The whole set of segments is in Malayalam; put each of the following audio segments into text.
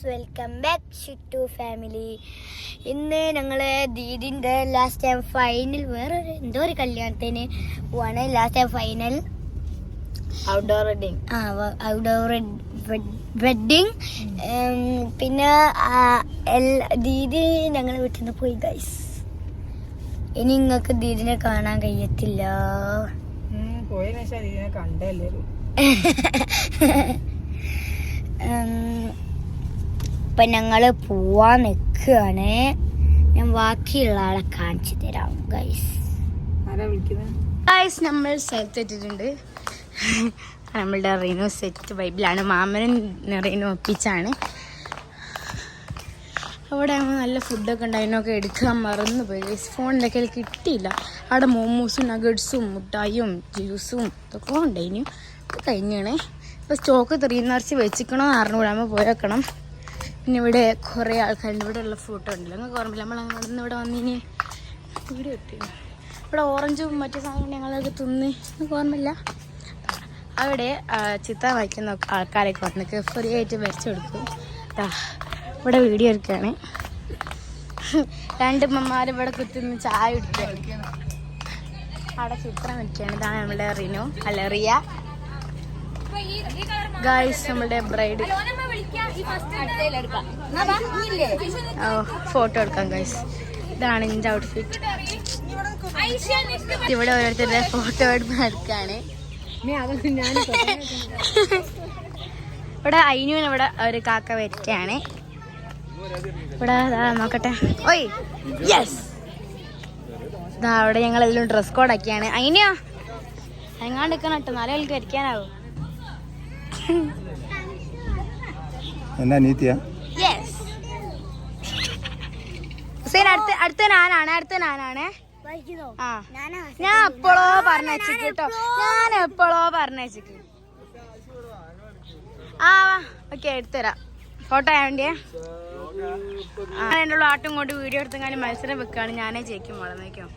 Welcome back ഷിറ്റു family. ഇന്ന് ഞങ്ങൾ ദീദിൻ്റെ ലാസ്റ്റ് ടൈം ഫൈനൽ വേറൊരു എന്തോ ഒരു കല്യാണത്തിന് പോവാണ്. Last time final outdoor wedding. Outdoor wedding. പിന്നെ ദീദി ഞങ്ങൾ വീട്ടിൽ നിന്ന് പോയി ഗൈസ്. ഇനി നിങ്ങൾക്ക് ദീദിനെ കാണാൻ കഴിയത്തില്ല. ഇപ്പൊ ഞങ്ങള് പോവാൻ നിൽക്കുകയാണ്. ഞാൻ ബാക്കിയുള്ള ആളെ കാണിച്ചു തരാം ഗൈസ്. ഗൈസ് നമ്മൾ സ്ഥലത്തെത്തിയിട്ടുണ്ട്. നമ്മളുടെ റീനു സെറ്റ് വൈബിലാണ്. മാമനും റീനു ഒപ്പിച്ചാണ്. അവിടെ നല്ല ഫുഡൊക്കെ ഉണ്ടായിരുന്നൊക്കെ എടുക്കാൻ മറന്നുപോയി ഗൈസ്. ഫോണിൻ്റെ കയ്യിൽ കിട്ടിയില്ല. അവിടെ മോമോസും നഗറ്റ്സും മുട്ടായും ജ്യൂസും ഇതൊക്കെ ഉണ്ടായിരുന്നു. കഴിഞ്ഞാണ്. ഇപ്പോൾ സ്റ്റോക്ക് നിറച്ച് വെച്ചിക്കണമെന്ന് അറിഞ്ഞുകൂടാകുമ്പോൾ പോയേക്കണം. പിന്നെ ഇവിടെ കുറേ ആൾക്കാരുണ്ട്. ഇവിടെ ഉള്ള ഫോട്ടോ ഉണ്ടല്ലോ, നിങ്ങൾക്ക് ഓർമ്മയില്ല? നമ്മൾ അവിടെ ഇവിടെ വന്നിന് വീഡിയോ കിട്ടി. ഇവിടെ ഓറഞ്ചും മറ്റു സാധനങ്ങൾ ഞങ്ങളൊക്കെ തിന്ന്, നിങ്ങൾക്ക് ഓർമ്മയില്ല? അവിടെ ചിത്രം വയ്ക്കുന്ന ആൾക്കാരൊക്കെ വന്നിട്ട് ഫ്രീ ആയിട്ട് വരച്ചു കൊടുക്കും. ഇവിടെ വീഡിയോ എടുക്കുകയാണ്. രണ്ട് അമ്മമാർ ഇവിടെ കുത്തിന്ന് ചായ കുടിക്കുകയാണ്. അവിടെ ചിത്രം വയ്ക്കുകയാണ്. ഇതാണ് നമ്മുടെ റിനു, അല്ല റിയ ഗായ്സ്, നമ്മുടെ ബ്രൈഡ്. ഫോട്ടോ എടുക്കാം ഗായ്സ്. ഇതാണ് എൻ്റെ ഔട്ട്ഫിറ്റ്. ഇവിടെ ഓരോരുത്തരുടെ ഫോട്ടോ എടുക്കാണ്. ഇവിടെ അയിനുവിന് ഇവിടെ ഒരു കാക്ക വരയ്ക്കാണ്. ഇവിടെ നോക്കട്ടെ. ഓയ് യെസ്, ഇതാ അവിടെ ഞങ്ങൾ എല്ലാം ഡ്രസ് കോഡൊക്കെയാണ്. അയിനോ എങ്ങാണ്ട് നിൽക്കണം കേട്ടോ, നാളെ അവൾക്ക് വരയ്ക്കാനാവും. അടുത്ത ഞാനാണ്. ആ ഞാൻ എപ്പോഴോ പറഞ്ഞേക്ക് കേട്ടോ. ഞാൻ എപ്പോഴോ പറഞ്ഞേക്ക്. ആ ഓക്കെ, എടുത്തുതരാം. ഫോട്ടോ ആയ വേണ്ടിയേ. എൻ്റെ ആട്ടും കൊണ്ട് വീഡിയോ എടുത്തെങ്ങാനും മത്സരം വെക്കാണ്. ഞാനേ ജയിക്കും. മോളെ നോക്കിയോ?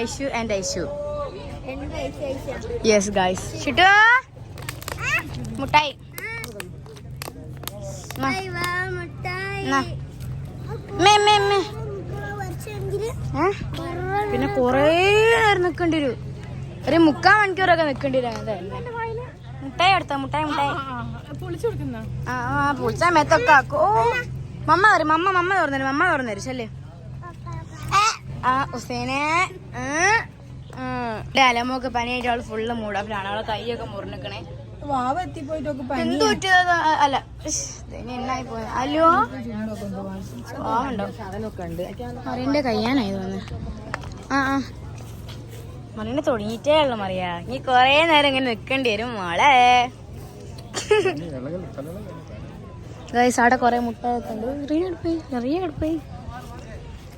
Aishu and Aishu. Yes guys. ഷിട്ടു മുട്ടായി. പിന്നെ കൊറേ നേരം നിക്കേണ്ടി വരും. ഒരു 3/4 മണിക്കൂറൊക്കെ നിക്കേണ്ടി വരും. മുട്ടായി എടുത്ത മുട്ടായി പൊളിച്ച മേത്തൊക്കെ ആക്കും. ഓ മമ്മ വരും. മമ്മ തുറന്നരും ശല്ലേ. ആ ഹുസൈനെ അലമൊക്കെ പനിയായിട്ട് അവള് ഫുള്ള് മൂടപ്പിലാണ്. അവളെ കൈയൊക്കെ മുറിഞ്ഞിക്കണേ. എന്ത് പറ്റിയത്? അല്ല എന്നായി പോയ. അല്ലോ മറിയന്റെ കയ്യാനായി തോന്നുന്നു. ആ മറിയന്റെ തുടങ്ങിയിട്ടേ ഉള്ളു. മറിയാ നീ കൊറേ നേരം ഇങ്ങനെ നിക്കേണ്ടി വരും മോളെ. ഗൈസ് അവിടെ കൊറേ മുട്ടയൊക്കെ ഉണ്ട്. ചെറിയ അടുപ്പായി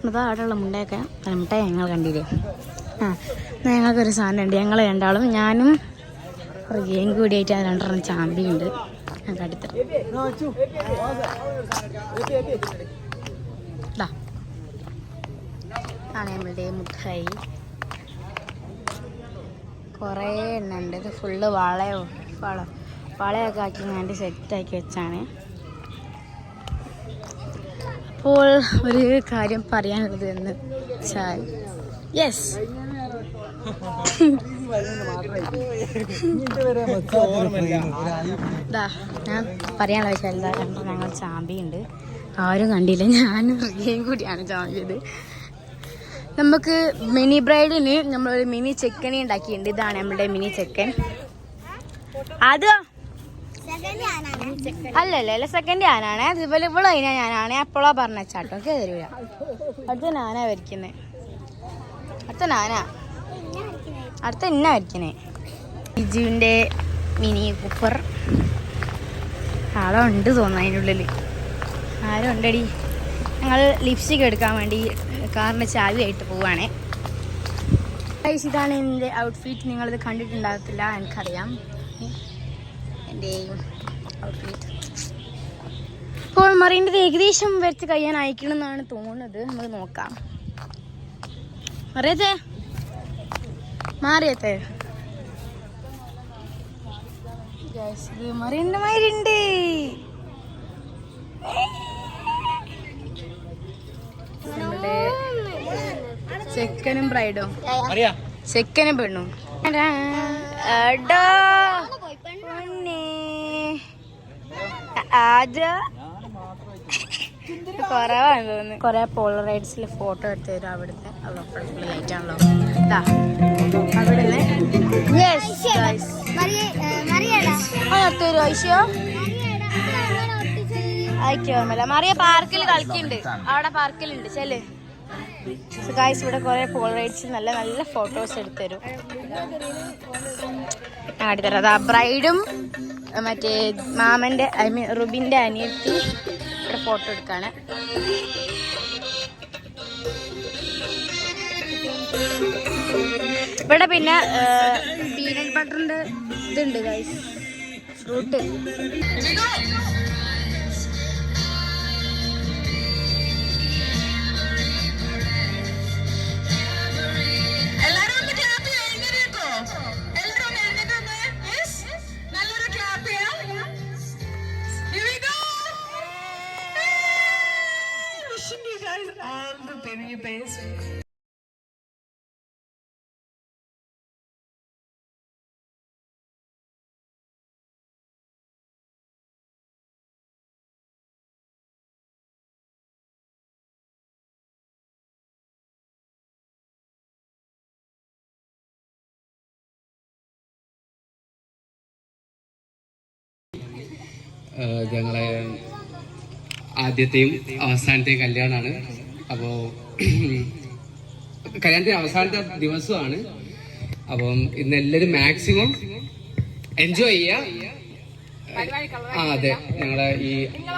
അതാ അവിടെയുള്ള മുണ്ടയൊക്കെ. മുട്ടയെ ഞങ്ങൾ കണ്ടില്ലേ? ഞങ്ങൾക്കൊരു സാധനം ഉണ്ട്. ഞങ്ങൾ രണ്ടാളും, ഞാനും റിയയും കൂടിയായിട്ട് 2 ചാമ്പിയുണ്ട്. ഞങ്ങൾക്ക് അടുത്ത് ആണ് നമ്മളുടെ മുട്ടായി. കുറേ എണ്ണുണ്ട്. ഇത് ഫുള്ള് വളയൊക്കെ ആക്കി ഞാൻ സെറ്റാക്കി വെച്ചാണ്. അപ്പോൾ ഒരു കാര്യം പറയാനുള്ളത് എന്ന് വെച്ചാൽ യെസ്, ഞാൻ പറയാനുള്ള വെച്ചാൽ ഞങ്ങൾ ചാമ്പിയുണ്ട്. ആരും കണ്ടില്ല, ഞാനും റിയയും കൂടിയാണ് ചാമ്പിയത്. നമുക്ക് മിനി ബ്രൈഡിന് നമ്മളൊരു മിനി ചെക്കനെ ഉണ്ടാക്കിയിട്ടുണ്ട്. ഇതാണ് നമ്മുടെ മിനി ചെക്കൻ. അത് അല്ലല്ല സെക്കൻഡ് ഞാനാണ്. അതുപോലെ ഇവിടെ ഞാനാണ്. എപ്പോഴാ പറഞ്ഞ ചാട്ടൊക്കെ തരൂല. അടുത്ത ഞാനാ വരയ്ക്കുന്നത്. അടുത്ത എന്നാ വരയ്ക്കണേ? ഇജുവിൻ്റെ മിനി കൂപ്പർ. ആളോ ഉണ്ട് തോന്നുന്നു അതിൻ്റെ ഉള്ളിൽ. ആരും ഉണ്ടടി. ഞങ്ങൾ ലിപ്സ്റ്റിക് എടുക്കാൻ വേണ്ടി കാറിൻ്റെ ചാവിയായിട്ട് പോവുകയാണേ. ഇതാണ് എൻ്റെ ഔട്ട്ഫിറ്റ്. നിങ്ങളിത് കണ്ടിട്ടുണ്ടാകത്തില്ല, എനിക്കറിയാം. എൻ്റെ ഔട്ട്ഫിറ്റ് ഇപ്പോൾ മറീൻ്റെ ഏകദേശം വരച്ച് കഴിയാൻ അയക്കണമെന്നാണ് തോന്നുന്നത്. നമുക്ക് നോക്കാം. മാറിയത്തെ മറീൻ്റെ മാരുണ്ട്. ചെക്കനും ബ്രൈഡും അറിയാ ചെക്കനും പെണ്ണും കുറവാണ് തോന്നുന്നു. കൊറേ പോളറൈഡ്സിൽ ഫോട്ടോ എടുത്ത് തരും അവിടുത്തെ. ഫുള്ള് ലൈറ്റ് ആണല്ലോ അവിടുന്ന്. അയക്കോമല്ല മറിയ പാർക്കിൽ കളിക്കുന്നുണ്ട്. അവിടെ പാർക്കിലുണ്ട് ചെല്. ഗായ്സ് ഇവിടെ കുറെ പോളറൈഡ്സിൽ നല്ല നല്ല ഫോട്ടോസ് എടുത്തരും. കാട്ടിത്തരാം. അതാ ബ്രൈഡും മറ്റേ മാമന്റെ ഐ മീൻ റുബിന്റെ അനിയത്തി ഇവിടെ ഫോട്ടോ എടുക്കാണ്. ഇവിടെ പിന്നെ പീനട്ട് ബട്ടറിന്റെ ഇതുണ്ട് ഗൈസ്, ഫ്രൂട്ട്. ഞങ്ങളെ ആദ്യത്തെയും അവസാനത്തെയും കല്യാണമാണ്. അപ്പോൾ കല്യാണത്തിന് അവസാനത്തെ ദിവസമാണ്. അപ്പം ഇന്ന് എല്ലാവരും മാക്സിമം എൻജോയ് ചെയ്യുക. അതെ, ഞങ്ങളെ ഈ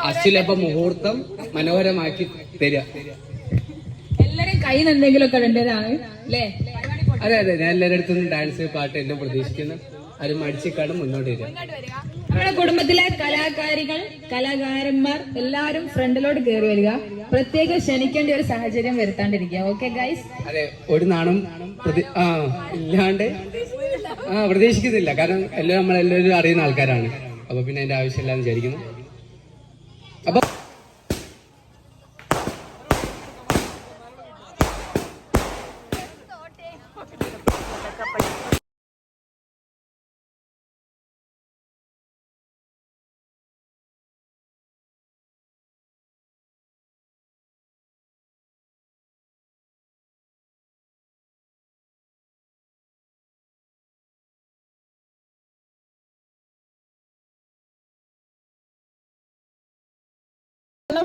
അശ്വലഭ മുഹൂർത്തം മനോഹരമാക്കി തരിക. എല്ലാരും കയ്യിൽ നിന്ന് എന്തെങ്കിലുമൊക്കെ വേണ്ടതാണ് അല്ലേ? അതെ അതെ, ഞാൻ എല്ലാവരുടെ അടുത്തും ഡാൻസ് പാട്ട് എല്ലാം പ്രതീക്ഷിക്കുന്നു. അത് മടിച്ചിക്കാണ് മുന്നോട്ട് വരിക. നമ്മുടെ കുടുംബത്തിലെ കലാകാരികൾ കലാകാരന്മാർ എല്ലാവരും ഫ്രണ്ടിലോട്ട് കയറി വരിക. പ്രത്യേകം ക്ഷണിക്കേണ്ട ഒരു സാഹചര്യം വരുത്താണ്ടിരിക്കുക. Okay guys? അതെ, ഒരു നാണം ഇല്ലാണ്ട് പ്രതീക്ഷിക്കുന്നില്ല. കാരണം നമ്മളെല്ലാവരും അറിയുന്ന ആൾക്കാരാണ്. അപ്പൊ പിന്നെ അതിന്റെ ആവശ്യമില്ലാന്ന് വിചാരിക്കുന്നു. അപ്പൊ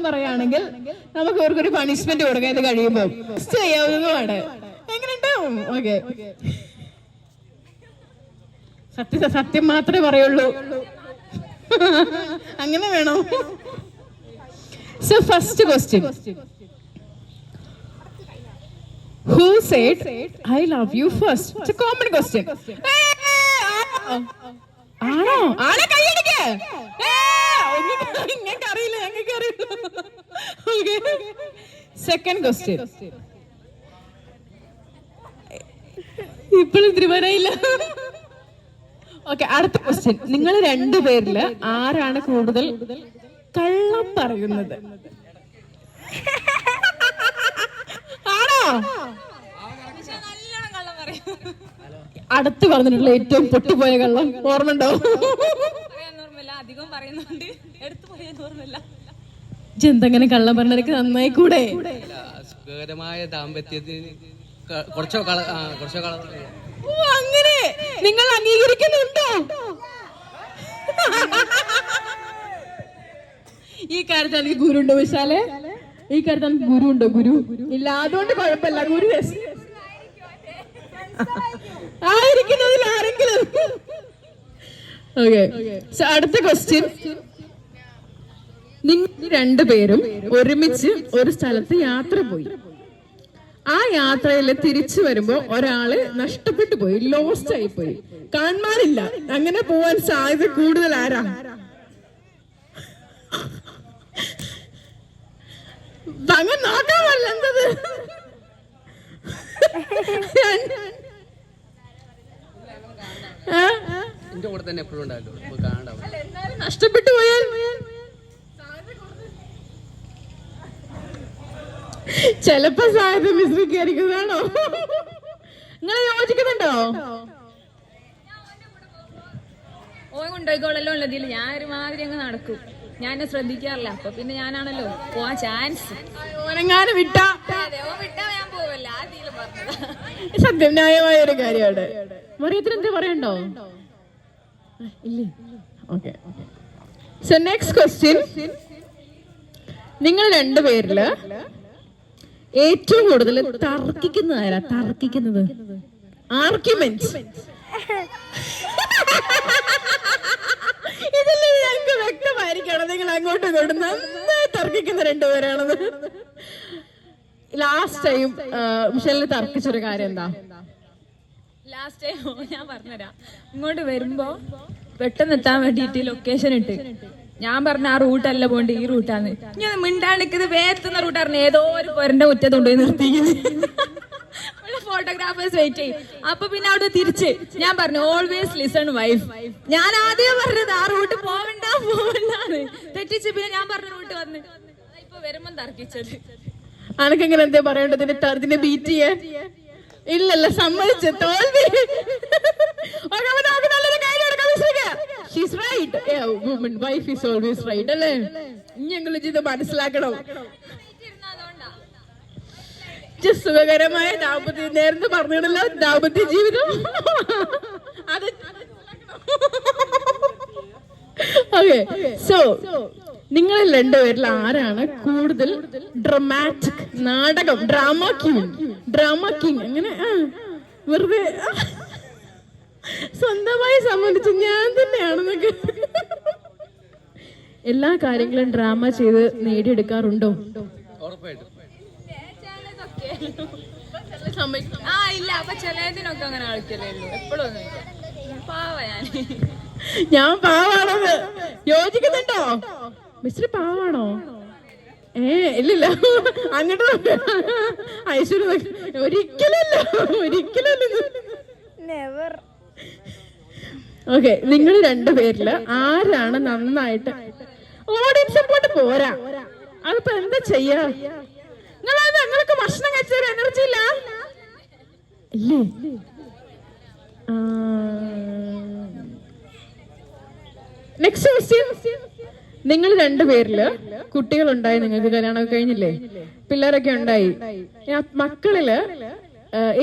പറയുകയാണെങ്കിൽ നമുക്ക് ഇവർക്കൊരു പണിഷ്മെന്റ് കൊടുക്കാൻ ഇത് കഴിയുമ്പോൾ ചെയ്യാവുന്നതുമാണ്. എങ്ങനെയുണ്ടാവും? ഓക്കെ, സത്യം മാത്രമേ പറയുള്ളൂ. അങ്ങനെ വേണോ? So first question, who said I love you first? It's A common question. ആണോ? ആളെ കൈയടിക്ക്. ഞങ്ങൾക്ക് അറിയില്ല, ഞങ്ങൾക്ക് അറിയില്ല. സെക്കൻഡ് ക്വസ്റ്റ്യൻ, ഇപ്പോഴും തിരുവനയില്ല. ഓക്കെ, അടുത്ത ക്വസ്റ്റ്യൻ, നിങ്ങൾ രണ്ടുപേരില് ആരാണ് കൂടുതൽ കള്ളം പറയുന്നത്? ആണോ? അടുത്ത് പറഞ്ഞിട്ടുള്ള ഏറ്റവും പൊട്ടിപ്പോയ കള്ളം ഓർമ്മ ഉണ്ടോ? ജന്തങ്ങനെ കള്ളം പറഞ്ഞതൊക്കെ നന്നായി കൂടെ. സുഖകരമായ ദാമ്പത്യത്തിന് അങ്ങനെ നിങ്ങൾ അംഗീകരിക്കുന്നുണ്ടോ? ഈ കാര്യത്തിൽ എനിക്ക് ഗുരു ഉണ്ടോ വിശാലെ? ഈ കാര്യത്തിൽ എനിക്ക് ഗുരു ഉണ്ടോ? ഗുരു ഇല്ല, അതുകൊണ്ട് കുഴപ്പമില്ല. ഗുരു ആയിരിക്കുന്നതിൽ ആരെങ്കിലും. ഓക്കെ, അടുത്ത ക്വസ്റ്റ്യൻ, നിങ്ങൾ രണ്ടുപേരും ഒരുമിച്ച് ഒരു സ്ഥലത്ത് യാത്ര പോയി. ആ യാത്രയിൽ തിരിച്ചു വരുമ്പോ ഒരാള് നഷ്ടപ്പെട്ടു പോയി, ലോസ്റ്റ് ആയി പോയി, കാണാനില്ല. അങ്ങനെ പോവാൻ സാധ്യത കൂടുതൽ ആരാ? അങ്ങനെ നോക്കാമല്ല എന്തത്? നഷ്ടപ്പെട്ടു പോയാൽ ചിലപ്പോ സാധ്യത മിശ്രിക്കായിരിക്കുന്നതാണോ? നിങ്ങൾ യോജിക്കുന്നുണ്ടോ? ഓൻ കൊണ്ടുപോയിക്കോളല്ലോ ഉള്ളതിൽ ഞാൻ ഒരുമാതിരി അങ്ങ് നടക്കും. ഞാൻ ശ്രദ്ധിക്കാറില്ല. അപ്പൊ പിന്നെ ഞാനാണല്ലോ പോവാൻ ചാൻസ്. ഓനെങ്ങാനും വിട്ടാ വിട്ടാ ഞാൻ പോവല്ല. ആദ്യം പറഞ്ഞതാ. സത്യം ന്യായമായ ഒരു കാര്യമാണ്. മറിയത്തിന് എന്താ പറയണ്ടോ? ഇല്ലേ? ഓക്കെ. So next question. നിങ്ങൾ രണ്ടുപേരില് ഏറ്റവും കൂടുതൽ തർക്കിക്കുന്നത് ആരാ? തർക്കിക്കുന്നത് ആർഗ്യുമെന്റ്സ്. ഇതിൽ ഞങ്ങൾക്ക് വ്യക്തമായിരിക്കണം നിങ്ങൾ അങ്ങോട്ടും ഇങ്ങോട്ടും നന്നായി തർക്കിക്കുന്ന രണ്ടുപേരാണെന്ന്. ലാസ്റ്റ് ടൈം മിഷലിന് തർക്കിച്ചൊരു കാര്യം എന്താ? ലാസ്റ്റ് ടൈം ഞാൻ പറഞ്ഞുതരാം. ഇങ്ങോട്ട് വരുമ്പോ പെട്ടെന്ന് എത്താൻ വേണ്ടിട്ട് ലൊക്കേഷൻ ഇട്ട് ഞാൻ പറഞ്ഞ ആ റൂട്ടല്ല പോണ്ട്, ഈ റൂട്ടാന്ന്. ഞാൻ മിണ്ടാണ്ടിക്കുന്നത് വേർത്തുന്ന റൂട്ടായിരുന്നു. ഏതോ ഒരു പൊരന്റെ മുറ്റത്ത് കൊണ്ടുപോയി നിർത്തിക്കുന്നത്. ഫോട്ടോഗ്രാഫേഴ്സ് വെയിറ്റ് ചെയ്യും. അപ്പൊ പിന്നെ അവിടെ തിരിച്ച് ഞാൻ പറഞ്ഞു ഓൾവേസ് ലിസൺ വൈഫ്. ഞാൻ ആദ്യം പറഞ്ഞത് ആ റൂട്ട് പോവണ്ടാന്ന് തെറ്റിച്ച്. പിന്നെ ഞാൻ പറഞ്ഞ റൂട്ട് വന്ന് ഇപ്പൊ വരുമ്പോ തർക്കിച്ചത്. അനക്കെങ്ങനെ എന്താ പറയേണ്ടത്? ഇതിനെ ബീറ്റ് ചെയ്യാൻ ഇല്ലല്ല, സമ്മതിച്ച് തോൽവി. She's right. Yeah, woman, wife is always right. അല്ലേ? ഞങ്ങൾ ഇത് മനസ്സിലാക്കണം. സുഖകരമായ ദാമ്പത്യ, നേരത്തെ പറഞ്ഞിടല്ലോ ദാമ്പത്യ ജീവിതം. അത് ഓക്കെ. സോ നിങ്ങൾ രണ്ടുപേരിൽ ആരാണ് കൂടുതൽ ഡ്രമാറ്റിക്? നാടകം, ഡ്രാമ കിങ് അങ്ങനെ വെറുതെ സ്വന്തമായി സംബന്ധിച്ച് ഞാൻ തന്നെയാണെന്നൊക്കെ. എല്ലാ കാര്യങ്ങളും ഡ്രാമ ചെയ്ത് നേടിയെടുക്കാറുണ്ടോ? ആ ഇല്ല. അപ്പൊ ചിലതിനൊക്കെ അങ്ങനെ കളിക്കലേ ഉള്ളൂ. എപ്പോഴും പാവ ഞാൻ പാവാണെന്ന് യോജിക്കുന്നുണ്ടോ? മിസ്റ്റർ പാവാണോ? ഇല്ലില്ല, അങ്ങോട്ട് ഐശ്വര്യ ഒരിക്കലല്ല. ഓക്കെ. നിങ്ങൾ രണ്ടുപേരില് ആരാണ് നന്നായിട്ട്? ഓഡിയൻസ് സപ്പോർട്ട് പോരാ. അതിപ്പോ എന്താ ചെയ്യാ? നിങ്ങൾക്ക് ഭക്ഷണം കഴിച്ച എനർജി ഇല്ല ഇല്ലേ? Next question. നിങ്ങൾ രണ്ടുപേരില് കുട്ടികളുണ്ടായി, നിങ്ങൾക്ക് കല്യാണമൊക്കെ കഴിഞ്ഞില്ലേ, പിള്ളേരൊക്കെ ഉണ്ടായി. മക്കളില്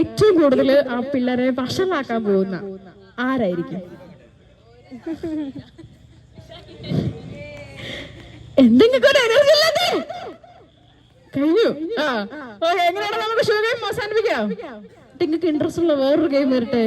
ഏറ്റവും കൂടുതൽ ആ പിള്ളേരെ വഷളാക്കാൻ പോകുന്ന ആരായിരിക്കും? എന്തെങ്കിലും ഒരു എനർജി ഇല്ലാതെ കഴിഞ്ഞു. എങ്ങനെയാണ് നമുക്ക് ഷോ ഗെയിം അവസാനിപ്പിക്കാം? നിങ്ങൾക്ക് ഇൻട്രസ്റ്റ് ഉള്ള വേറൊരു ഗെയിം വരട്ടെ.